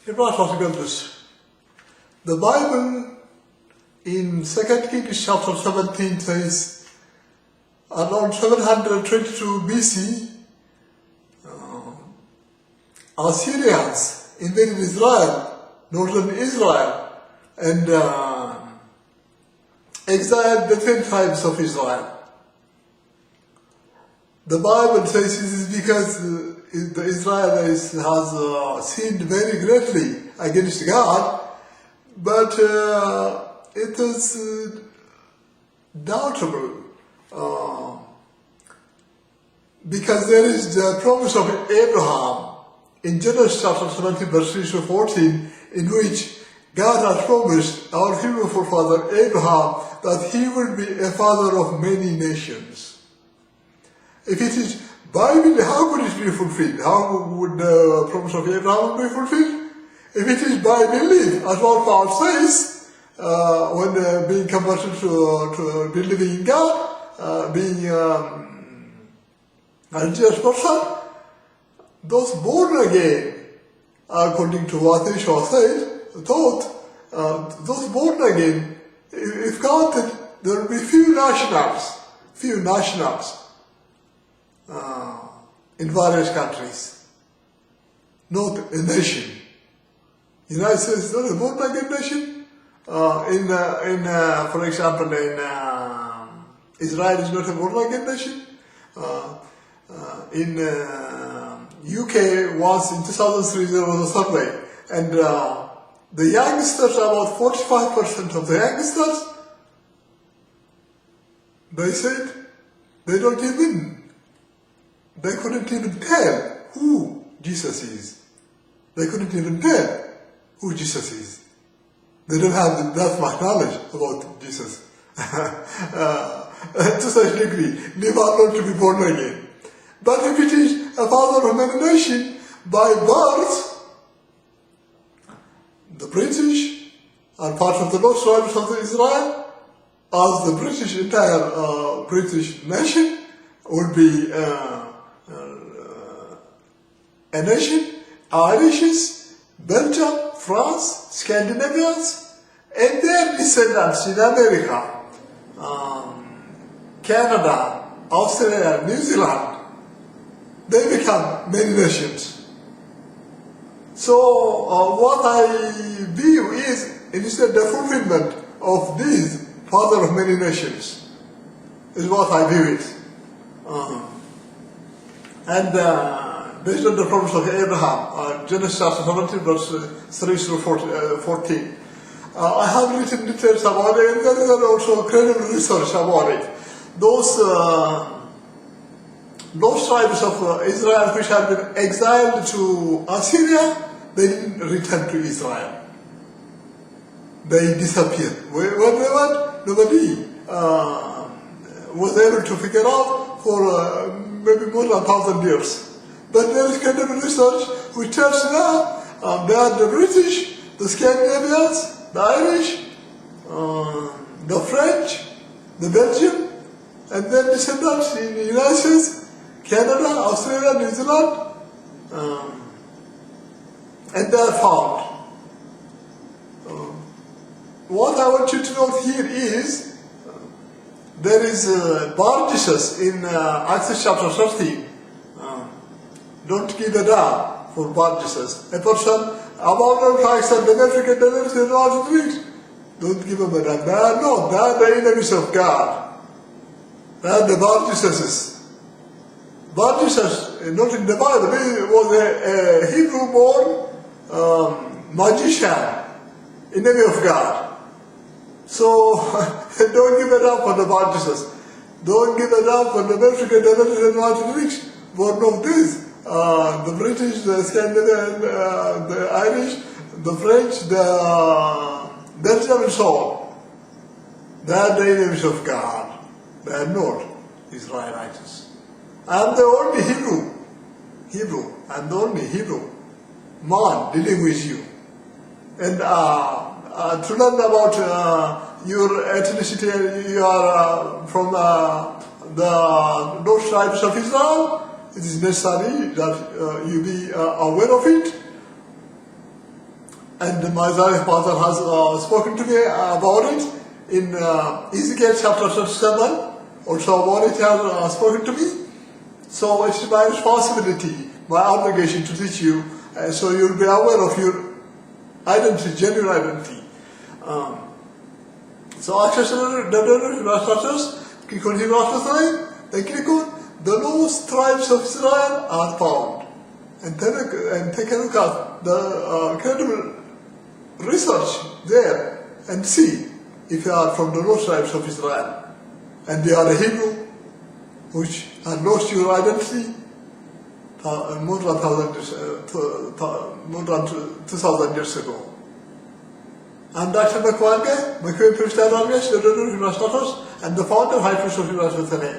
Hebraist articles. The Bible in 2 Kings chapter 17 says, around 722 BC, Assyrians invaded Israel, northern Israel, and exiled the 10 tribes of Israel. The Bible says it is because the Israelites has sinned very greatly against God, but it is doubtable because there is the promise of Abraham in Genesis chapter 20 verse 3 to 14, in which God has promised our Hebrew forefather Abraham that he will be a father of many nations. If it is Bible, how could it be fulfilled? How would the promise of Abraham be fulfilled? If it is by belief, as what Paul says, when being converted to believing in God, being a religious person, those born again, according to what Yeshua said, those born again, if counted, there will be few nationals in various countries, not a nation. United States is not a born again nation. For example, in Israel is not a born again nation. In UK, once in 2003 there was a survey, and the youngsters, about 45% of the youngsters, they said they couldn't even tell who Jesus is. They couldn't even tell who Jesus is. They don't have that much knowledge about Jesus. To such degree, they are not to be born again. But if it is a father of many nations, by birth, the British are part of the lost tribes of Israel, as the British, entire British nation would be a nation, Irishes, Belgium, France, Scandinavians, and their descendants in America, Canada, Australia, New Zealand. They become many nations. So what I view is instead the fulfillment of this father of many nations is what I view it. Based on the promise of Abraham, Genesis chapter 17 verse 3 through 14. I have written details about it, and there is also credible research about it. Those tribes of Israel which have been exiled to Assyria, they didn't return to Israel. They disappeared. Where they went, nobody was able to figure out for maybe more than 1,000 years. But there is credible research which tells now that the British, the Scandinavians, the Irish, the French, the Belgian, and their descendants in the United States, Canada, Australia, New Zealand, and they are found. What I want you to note here is there is bar Jesus in Acts chapter 13. Don't give a damn for bar Jesus. A person about Christ and the African devils in all streets. Don't give them a damn. They are not. They are the enemies of God. They are the bar Jesuses. Bar Jesus, not in the Bible, he was a Hebrew-born magician, enemy of God. So don't give it up for the bar Jesus. Don't give it up for the Mexican devils and not rich. Born of this. The British, the Scandinavian, the Irish, the French, the Belgian and so on. They are the enemies of God. They are not Israelites. I am the only Hebrew. I am the only Hebrew man dealing with you. And to learn about your ethnicity, you are from those tribes of Israel, it is necessary that you be aware of it. and my father has spoken to me about it in Ezekiel chapter 37. Also about it has spoken to me. So it's my responsibility, my obligation to teach you, so you'll be aware of your identity, genuine identity. So the lost tribes of Israel are found. And take a look at the credible research there and see if you are from the lost tribes of Israel. And they are a Hebrew, which had lost your identity more than 2,000 years ago. I'm Dr.Mekbib, Mekbib and the founder of Hebraist of Hebraist with